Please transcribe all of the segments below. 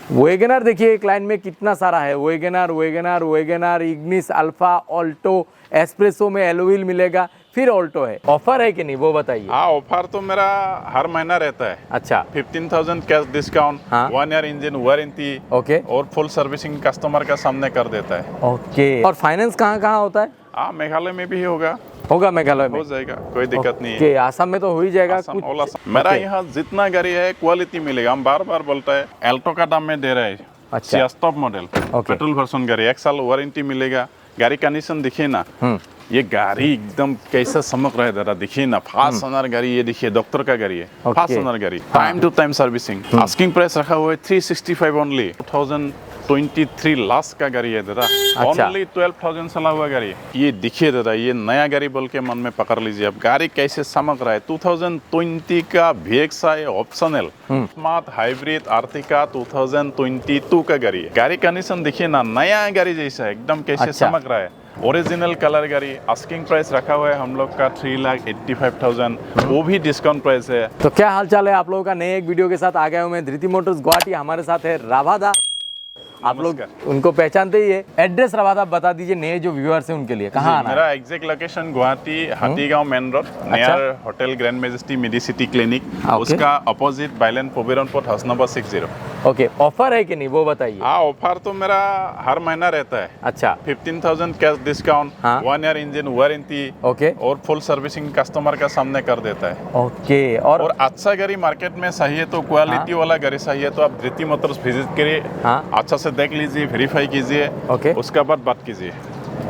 Wagner देखिए एक line में कितना सारा है, Wagner, Ignis, alpha, Alto, espresso में एलोविल मिलेगा, फिर ऑल्टो है। ऑफर है कि नहीं वो बताइए। हाँ, ऑफर तो मेरा हर महीना रहता है। अच्छा, 15,000 कैश डिस्काउंट, हाँ। 1 ईयर इंजन वारंटी, ओके और फुल सर्विसिंग कस्टमर का सामने कर देता है। ओके। और फाइनेंस कहाँ कहाँ होता है? हाँ, मेघालय में भी होगा मेघालय में हो जाएगा, कोई दिक्कत नहीं है। ओके, आसाम में तो हो ही जाएगा आसाम, कुछ। ऑल आसाम। मेरा ओके। यहाँ जितना गाड़ी है क्वालिटी मिलेगा। हम बार बार बोलता है, एल्टो का दाम में दे रहा है। अच्छा। टॉप मॉडल पेट्रोल वर्जन गाड़ी, 1 साल वारंटी मिलेगा। गाड़ी कंडीशन दिखिए ना, ये गाड़ी एकदम कैसा चमक रहा है दादा, देखिए ना। फास्ट ओनर गाड़ी, ये देखिए डॉक्टर का गाड़ी है, फास्ट ओनर गाड़ी, time to time servicing. Asking price रखा हुआ है 365 ओनली। 2023 लास्ट का गाड़ी है दादा। ओनली 12,000 चला हुआ गाड़ी। ये देखिए दादा, ये नया गाड़ी बोल के मन में पकड़ लीजिए। अब गाड़ी कैसे चमक रहा है। 2020 का VXI optional smart hybrid Ertiga 2022 का गाड़ी है। गाड़ी कंडीशन देखिए ना, नया गाड़ी जैसा है एकदम, कैसे चमक रहा है। ओरिजिनल कलर गाड़ी। आस्किंग प्राइस रखा हुआ है हम लोग का 3,85,000, वो भी डिस्काउंट प्राइस है। तो क्या हालचाल है आप लोगों का, नए एक वीडियो के साथ आ गया हूँ मैं, धृति मोटर्स गुवाहाटी। हमारे साथ है राभादा, आप लोग उनको पहचानते ही है। एड्रेस राभादा बता दीजिए नए जो व्यूअर्स हैं उनके लिए, कहाँ आना है? मेरा exact location Guwahati Hathigaon main road, near hotel grand majesty medicity clinic, उसका अपोजिट बाइलेन पोबेरन पोर्ट, हाउस नंबर 60। ओके, ऑफर है कि नहीं वो बताइए। हाँ, ऑफर तो मेरा हर महीना रहता है। अच्छा, 15,000 कैश डिस्काउंट, हाँ। 1 ईयर इंजन वारंटी, ओके और फुल सर्विसिंग कस्टमर का सामने कर देता है। ओके। और अच्छा गाड़ी मार्केट में चाहिए तो, क्वालिटी वाला गाड़ी चाहिए तो आप धृति मोटर्स विजिट करिए। हाँ। अच्छा से देख लीजिए, वेरीफाई कीजिए, ओके, उसके बाद बात कीजिए।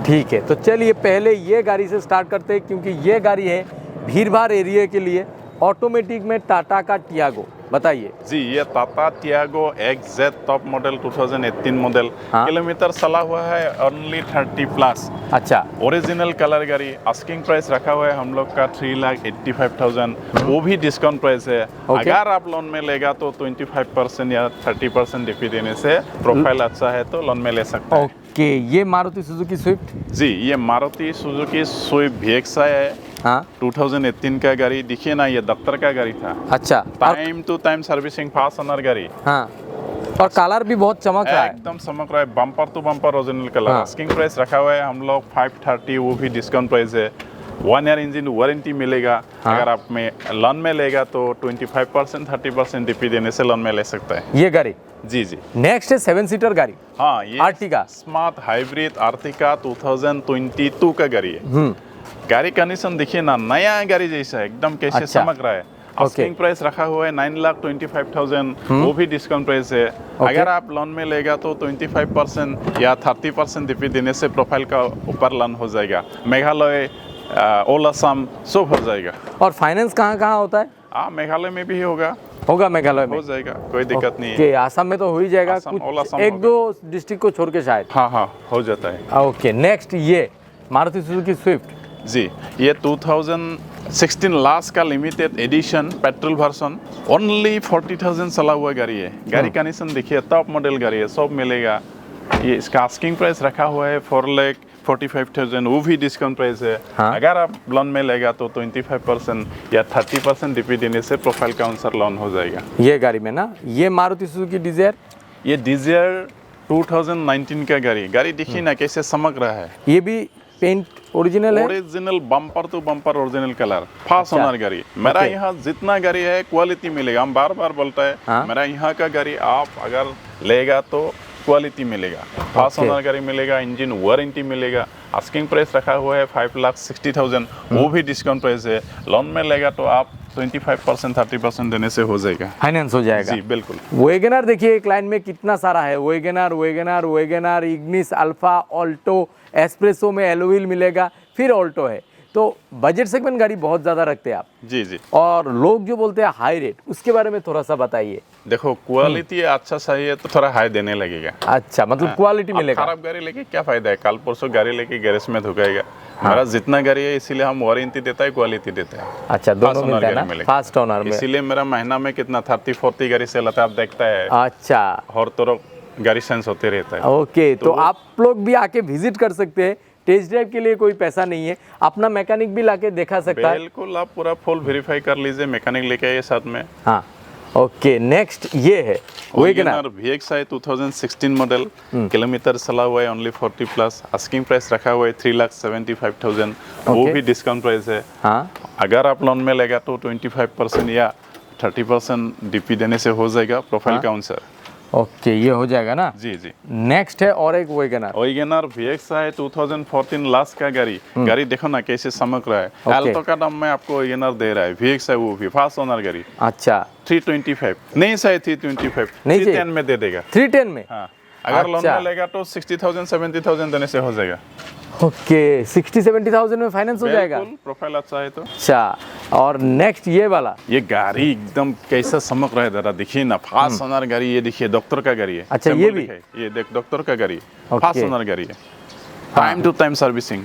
ठीक है। तो चलिए पहले ये गाड़ी से स्टार्ट करते हैं, क्योंकि ये गाड़ी है भीड़ भाड़ एरिया के लिए। ऑटोमेटिक में टाटा का टियागो, बताइए जी। ये Tata Tiago XZ top model 2018 model. हाँ। किलोमीटर चला हुआ है ओनली 30+। अच्छा, ओरिजिनल कलर गाड़ी। आस्किंग प्राइस रखा हुआ है हम लोग का 3,85,000, वो भी डिस्काउंट प्राइस है। अगर आप लोन में लेगा तो 25% या 30% DP देने से, प्रोफाइल अच्छा है तो लोन में ले सकते हैं। ओके। ये मारुति सुजुकी स्विफ्ट? जी, ये मारुति सुजुकी स्विफ्ट VXI है। हाँ, 2018 का गाड़ी। देखिए ना, ये दफ्तर का गाड़ी था। अच्छा, time to time servicing, first owner गाड़ी। हाँ, और कलर भी बहुत चमक रहा है, एकदम चमक रहा है, bumper to bumper original colour. हाँ। आस्किंग प्राइस रखा हुआ है हम लोग 530, वो भी डिस्काउंट प्राइस है। 1 ईयर इंजन वारंटी मिलेगा। हाँ। अगर आप में लोन में लेगा तो 25% 30% DP देने से लोन में ले सकता है ये गाड़ी। जी जी। नेक्स्ट है 7 सीटर गाड़ी। हाँ, ये आर्टिका स्मार्ट हाइब्रिड आर्टिका 2022 का गाड़ी है। गाड़ी कंडीशन देखिए ना, नया गाड़ी जैसा है एकदम, कैसे चमक रहा है। आस्किंग प्राइस रखा हुआ है 9,25,000, वो भी डिस्काउंट प्राइस है। अगर आप लोन में लेगा तो 25% या 30% DP देने से प्रोफाइल का ऊपर लोन हो जाएगा। मेघालय, ऑल आसाम सब हो जाएगा। और फाइनेंस कहाँ कहाँ होता है? हाँ, मेघालय में भी होगा मेघालय में हो जाएगा, कोई दिक्कत नहीं है। ओके, आसाम में तो हो ही जाएगा, आसाम, ऑल कुछ आसाम एक दो डिस्ट्रिक्ट को छोड़ के शायद। हाँ हाँ, हो जाता है। ओके, नेक्स्ट ये मारुति सुजुकी स्विफ्ट। जी, ये 2016 लास्ट का limited edition petrol version, only 40,000 चला हुआ गाड़ी है। गाड़ी कंडीशन देखिए, टॉप मॉडल गाड़ी है, सब मिलेगा। ये इसका आस्किंग प्राइस रखा हुआ है 4,45,000, वो भी डिस्काउंट प्राइस है। हाँ। अगर आप लोन में लेगा तो 25% या 30% DP देने से प्रोफाइल का आंसर लोन हो जाएगा। ये गाड़ी में ना, ये मारुति सुजुकी डिजायर। ये डिजायर 2019 का गाड़ी देखिए ना, कैसे चमक रहा है। ये भी पेंट ओरिजिनल है? Original, bumper to bumper original colour, first owner गाड़ी। मेरा यहाँ जितना गाड़ी है क्वालिटी मिलेगा। हम बार बार बोलता है, हाँ? मेरा यहाँ का गाड़ी आप अगर लेगा तो क्वालिटी मिलेगा, फास्ट ओनर गाड़ी मिलेगा, इंजन वारंटी मिलेगा। आस्किंग प्राइस रखा हुआ है 5,60,000, वो भी डिस्काउंट प्राइस है। लोन में लेगा तो आप 25% 30% देने से हो जाएगा, फाइनेंस हो जाएगा। जी बिल्कुल। वैगनर देखिए एक लाइन में कितना सारा है, Wagner, Ignis, alpha, Alto, espresso में एलोविल मिलेगा, फिर ऑल्टो है। तो बजट सेगमेंट गाड़ी बहुत ज़्यादा रखते हैं आप। जी जी। और लोग जो बोलते हैं हाई रेट, उसके बारे में थोड़ा सा बताइए। देखो, क्वालिटी अच्छा चाहिए तो थोड़ा हाई देने लगेगा। अच्छा, मतलब क्वालिटी मिलेगा। खराब गाड़ी लेके क्या फायदा है, कल परसों गाड़ी लेके गैरेज में धुकाएगा। हमारा जितना गाड़ी है, इसीलिए हम वारंटी देता है, क्वालिटी देता है। अच्छा, दोनों मिलता है ना, फास्ट ओनर में। इसीलिए मेरा महीना में कितना 30-40 गाड़ी सेल होता है, आप देखता है। अच्छा, और तो गाड़ी सेंस होते रहता है। ओके, तो आप लोग भी आके विजिट कर सकते हैं। टेस्ट ड्राइव के लिए कोई पैसा नहीं है, अपना मैकेनिक भी लाके देखा सकता है। बिल्कुल, आप पूरा फुल वेरीफाई कर लीजिए, मैकेनिक लेके आइए साथ में। हाँ, ओके नेक्स्ट ये है वैगनर VXI 2016 मॉडल, किलोमीटर चला हुआ है ओनली 40 प्लस, आस्किंग प्राइस रखा हुआ है 3,75,000, वो भी डिस्काउंट प्राइस है। हाँ अगर आप लोन में लेगा तो 25% या 30% डीपी देने से हो जाएगा प्रोफाइल का आंसर। ओके ये हो जाएगा ना। जी जी। नेक्स्ट है और एक वैगनर VXI 2014 लास्ट का गाड़ी देखो ना कैसे चमक रहा है। अल्टो का दाम में आपको वैगनर दे रहा है, VXI वो भी फास्ट ओनर गाड़ी। अच्छा 325 नहीं चाहिए, 325 नहीं चाहिए। 310 में दे देगा। 310 में हाँ, अगर लोन में लेगा तो 60,000 70,000 देने से हो जाएगा। ओके 60-70,000 में फाइनेंस हो जाएगा। प्रोफाइल अच्छा है तो। अच्छा और नेक्स्ट ये वाला, ये गाड़ी एकदम कैसा चमक रहा है जरा देखिए ना, फास्ट ओनर गाड़ी। ये देखिए डॉक्टर का गाड़ी है। अच्छा ये भी, ये देख डॉक्टर का गाड़ी, फास्ट ओनर गाड़ी है, time to time servicing.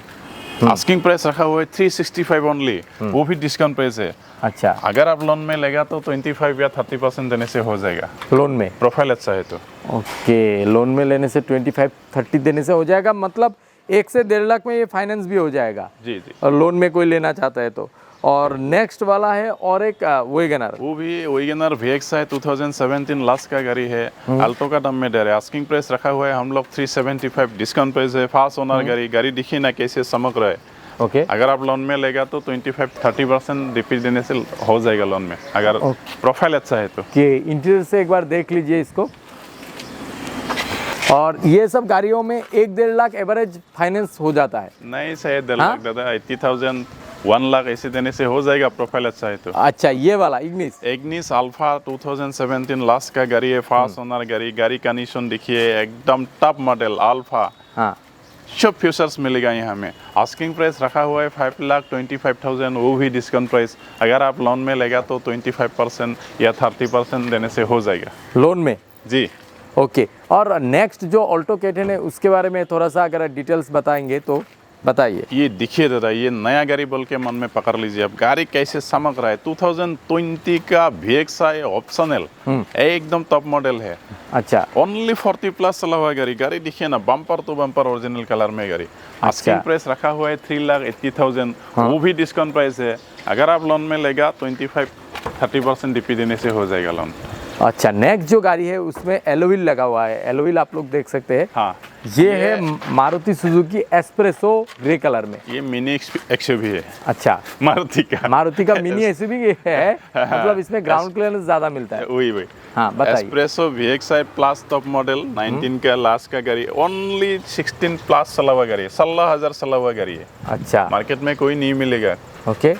Asking price रखा हुआ है 365 ओनली, वो भी डिस्काउंट प्राइस है। अच्छा अगर आप लोन में लेगा तो 25 या 30% देने से हो जाएगा लोन में। प्रोफाइल अच्छा है तो। ओके लोन में लेने से 25-30 देने से हो जाएगा, मतलब 1 से 1.5 लाख में ये फाइनेंस भी हो जाएगा। जी जी। और लोन में कोई लेना चाहता है तो। और नेक्स्ट वाला है और एक वैगनर, वो भी वैगनर VXI 2017 लास्ट का गाड़ी है, अल्टो का दाम में दे रहे हैं। आस्किंग प्राइस रखा हुआ है हम लोग 375, डिस्काउंट प्राइस है, फास्ट ओनर गाड़ी देखिए ना कैसे चमक रहा है। ओके अगर आप लोन में लेगा तो 25-30% डीपी देने से हो जाएगा लोन में, अगर प्रोफाइल अच्छा है तो। कि इंटीरियर से एक बार देख लीजिए इसको। और ये सब गाड़ियों में 1-1.5 लाख एवरेज फाइनेंस हो जाता है। नहीं शायद 1.5 लाख दादा, 80,000 1 लाख ऐसे देने से हो जाएगा प्रोफाइल अच्छा है तो। अच्छा ये वाला इग्निस अल्फा 2017 लास्ट का गाड़ी है, फास्ट ओनर गाड़ी कंडीशन देखिए एकदम टॉप मॉडल अल्फा। हाँ सब फीचर्स मिलेगा यहाँ में। आस्किंग प्राइस रखा हुआ है 5,25,000, वो भी डिस्काउंट प्राइस। अगर आप लोन में लेगा तो 25% या 30% देने से हो जाएगा लोन में। जी। ओके और नेक्स्ट जो ऑल्टो K10 है उसके बारे में थोड़ा सा अगर डिटेल्स बताएंगे तो बताइए। ये देखिए दादा, ये नया गाड़ी बोल के मन में पकड़ लीजिए आप, गाड़ी कैसे चमक रहा है। 2020 का VXI ऑप्शनल एकदम टॉप मॉडल है। अच्छा ओनली 40 प्लस चला हुआ गाड़ी देखिए ना, bumper to bumper original colour में गाड़ी। आस्किंग प्राइस रखा हुआ है 3,80,000, वो भी डिस्काउंट प्राइस है। अगर आप लोन में लेगा 25-30% डीपी देने से हो जाएगा लोन। अच्छा नेक्स्ट जो गाड़ी है उसमें एलोविल लगा हुआ है, एलोविल आप लोग देख सकते हैं। हाँ ये है Maruti Suzuki espresso grey colour में। ये मिनी एक्सयूवी है। अच्छा मारुति का मिनी एसयूवी है, मतलब इसमें ग्राउंड क्लियरेंस ज्यादा मिलता है। वही हाँ बताइए। Espresso VXI plus top model 19 का लास्ट का गाड़ी, ओनली 16 प्लस चला हुआ गाड़ी है, 16,000 चला हुआ गाड़ी है। अच्छा मार्केट में कोई नहीं मिलेगा। ओके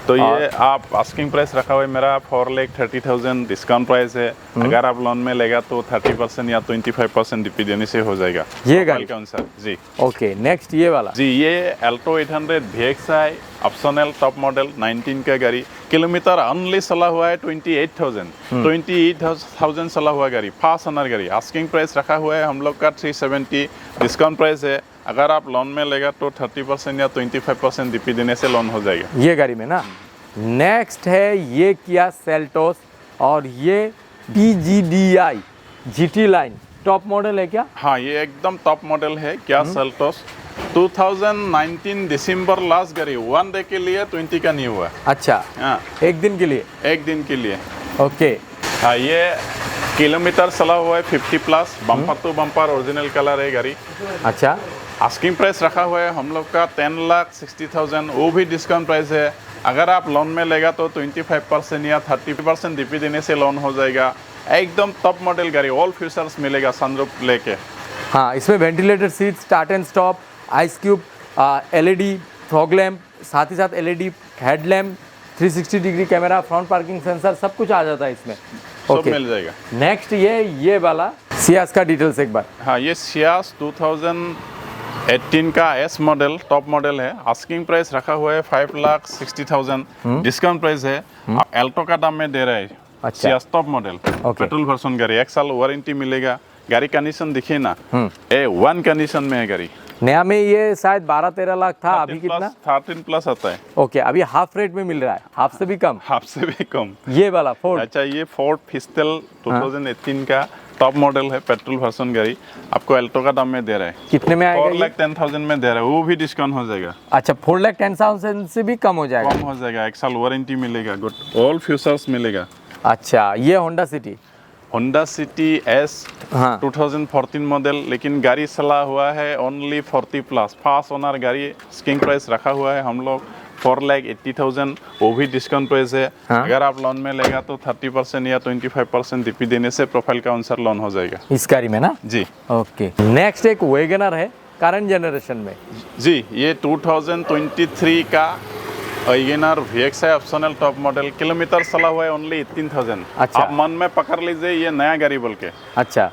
तो ये आप आस्किंग प्राइस रखा हुआ है मेरा 4,30,000, डिस्काउंट प्राइस है। अगर आप लोन में लेगा तो 30% या 25% डीपी देने से हो जाएगा ये गाड़ी कौन सा जी। ओके नेक्स्ट ये वाला जी, ये Alto 800 VXI optional top model 19 का गाड़ी, किलोमीटर ओनली चला हुआ है 28,000 चला हुआ गाड़ी, फास्ट ओनर गाड़ी। आस्किंग प्राइस रखा हुआ है हम लोग का 370, डिस्काउंट प्राइस है। अगर आप लोन में लेगा तो 30% या 25% डीपी देने से लोन हो जाएगा ये गाड़ी में ना। नेक्स्ट है ये किया सेल्टोस और ये PGDI GT line top model है क्या? हाँ ये एकदम टॉप मॉडल है क्या सेल्टोस 2019 दिसंबर लास्ट गाड़ी, 1 डे के लिए 20 का नहीं हुआ। अच्छा हाँ एक दिन के लिए। एक दिन के लिए। ओके हाँ ये किलोमीटर चला हुआ है 50 plus, bumper to bumper original colour है गाड़ी। अच्छा आस्किंग प्राइस रखा हुआ है हम लोग का 10,60,000, वो भी डिस्काउंट प्राइस है। अगर आप लोन में लेगा तो 25% या 30% डीपी देने से लोन हो जाएगा। एकदम टॉप मॉडल गाड़ी, ऑल फीचर्स मिलेगा सनरूफ लेके। हाँ इसमें ventilated seat, start and stop, ice cube, LED fog lamp, साथ ही साथ LED headlamp, 360 degree camera, front parking sensor, सब कुछ आ जाता है इसमें। सब मिल जाएगा। नेक्स्ट ये वाला सियास का डिटेल्स एक बार। हाँ ये सियास 2018 का S मॉडल टॉप मॉडल है। आस्किंग प्राइस रखा हुआ है 5,60,000, डिस्काउंट प्राइस है। अल्टो का दाम में दे रहा है। अच्छा सियास टॉप मॉडल पेट्रोल वर्जन गाड़ी, 1 साल वारंटी मिलेगा। गाड़ी कंडीशन देखिए ना, A1 कंडीशन में है गाड़ी। नया में ये शायद 12-13 लाख था, अभी कितना? 13 प्लस आता है। ओके अभी हाफ रेट में मिल रहा है, हाफ से भी कम। हाफ से भी कम। ये वाला फोर्ड। अच्छा ये फोर्ड फिस्टल 2018 का टॉप मॉडल है, पेट्रोल वर्जन गाड़ी, आपको अल्टो का दाम में दे रहा है। कितने में आएगा? 4,10,000 में दे रहा है, वो भी डिस्काउंट हो जाएगा। अच्छा 4,10,000 से भी कम हो जाएगा। कम हो जाएगा, 1 साल वारंटी मिलेगा, गुड ऑल फीचर्स मिलेगा। अच्छा, ये Honda city. Honda city S हाँ 2014 मॉडल, लेकिन गाड़ी चला हुआ है ओनली 40+। फर्स्ट ओनर गाड़ी, स्किंग प्राइस रखा हुआ है हम लोग 4,80,000, वो भी डिस्काउंट प्राइस है। हाँ। अगर आप लोन में लेगा तो 30% या 25% डीपी देने से प्रोफाइल का अनुसार लोन हो जाएगा। इस गाड़ी में ना। जी ओके, नेक्स्ट एक वैगनर है करंट जनरेशन में। जी, ये 2023 का वैगनर VX है, ऑप्शनल टॉप मॉडल। किलोमीटर चला हुआ है ओनली 18,000। अच्छा। आप मन में पकड़ लीजिए ये नया गाड़ी बोल के। अच्छा,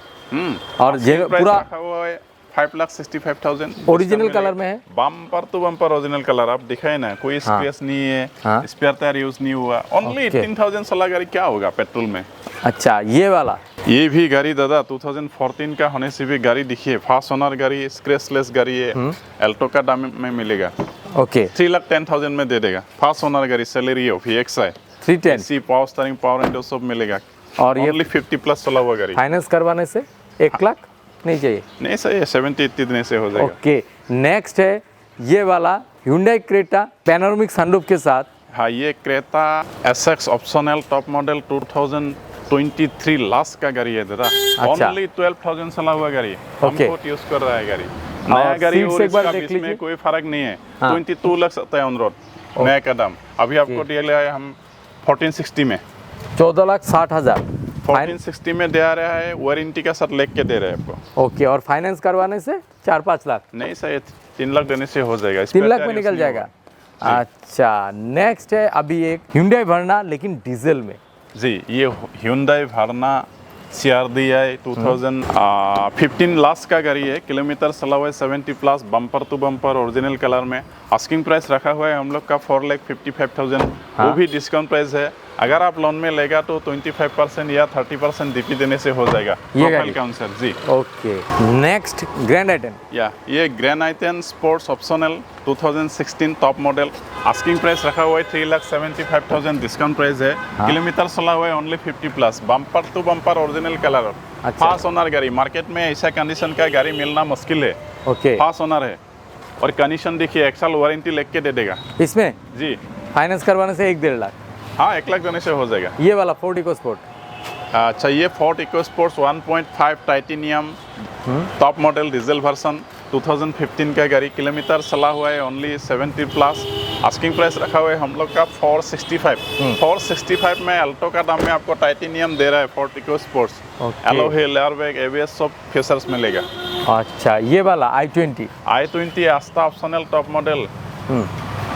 और Asking price पूरा रखा हुआ है 5,65,000। ओरिजिनल कलर में है। Bumper to bumper original colour, आप दिखाए ना, कोई स्क्रैच नहीं है, हाँ। स्पेयर टायर यूज नहीं हुआ। ओनली 18,000 चला गाड़ी, क्या होगा पेट्रोल में। अच्छा, ये वाला ये भी गाड़ी दादा 2014 का होने से भी गाड़ी दिखिए, फास्ट ओनर गाड़ी, स्क्रैचलेस गाड़ी है। एल्टो का दाम में मिलेगा, ओके 3,10,000 में दे देगा। फास्ट ओनर गाड़ी, सैलरी हो, VX है, 310। AC, power steering, power window सब मिलेगा। और ये ओनली 50+ चला हुआ गाड़ी। फाइनेंस करवाने से 1 लाख नहीं चाहिए। नहीं सही है, 70-80 देने से हो जाएगा। ओके, नेक्स्ट है ये वाला Hyundai क्रेटा पैनोरामिक सनरूफ के साथ। हाँ, ये Creta SX optional top model 2023 last का गाड़ी है दादा। अच्छा। ओनली 12,000 चला हुआ गाड़ी, ओके। हम खुद यूज कर रहा है गाड़ी। नया गाड़ी सीट्स और एक बार इसका देख बीच लीजिए। में कोई फर्क नहीं है। हाँ। 22 लाख आता है ऑन रोड नया का दाम। अभी आपको दिया गया है हम 1460 में, 14,60,000। 1460 में दे रहा है, वारंटी का साथ लेके दे रहे हैं आपको। ओके, और फाइनेंस करवाने से 4-5 लाख, नहीं सही, 3 लाख देने से हो जाएगा। 3 लाख में निकल जाएगा। अच्छा, नेक्स्ट है अभी एक Hyundai Verna लेकिन डीजल में। जी, ये Hyundai Verna CRDI 2015 लास्ट का गाड़ी है। किलोमीटर चला हुआ है 70+, bumper to bumper original colour में। आस्किंग प्राइस रखा हुआ है हम लोग का 4,55,000, वो भी डिस्काउंट प्राइस है। अगर आप लोन में लेगा तो 25% या 30% डीपी देने से हो जाएगा प्रोफाइल का अनुसार। जी ओके, नेक्स्ट ग्रैंड आइटन। या ये Grand i ten sports optional 2016 top model. Asking price रखा हुआ है 3,75,000, डिस्काउंट प्राइस है। किलोमीटर चला हुआ है only 50+, bumper to bumper original colour. First owner गाड़ी, मार्केट में ऐसा कंडीशन का गाड़ी मिलना मुश्किल है। ओके, फास्ट ओनर है और कंडीशन देखिए, 1 साल वारंटी लेके दे देगा। इसमें जी फाइनेंस करवाने से 1-1.5 लाख। हाँ, 1 लाख देने से हो जाएगा। ये वाला फोर्ड इकोस्पोर्ट। अच्छा, ये Ford EcoSports 1.5 titanium top model diesel version 2015 का गाड़ी। किलोमीटर चला हुआ है ओनली 70+। आस्किंग प्राइस रखा हुआ है हम लोग का 465। 465 में अल्टो का दाम में आपको टाइटेनियम दे रहा है Ford EcoSports. Alloy, airbag, ABS सब फीचर्स मिलेगा। अच्छा, ये वाला i20 आस्था ऑप्शनल टॉप मॉडल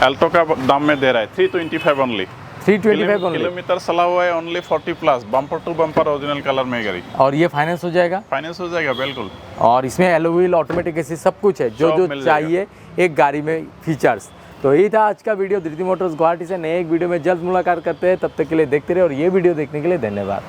अल्टो का दाम में दे रहा है 325 ओनली। 325 ओनली। किलोमीटर चला हुआ है only 40+, bumper to bumper original colour में गाड़ी। और ये फाइनेंस हो जाएगा। फाइनेंस हो जाएगा बिल्कुल। और इसमें एलॉय व्हील, ऑटोमेटिक एसी सब कुछ है, जो सब मिल जाएगा। चाहिए एक गाड़ी में फीचर्स। तो यही था आज का वीडियो धृति मोटर्स गुवाहाटी से। नए एक वीडियो में जल्द मुलाकात करते हैं, तब तक के लिए देखते रहे और ये वीडियो देखने के लिए धन्यवाद।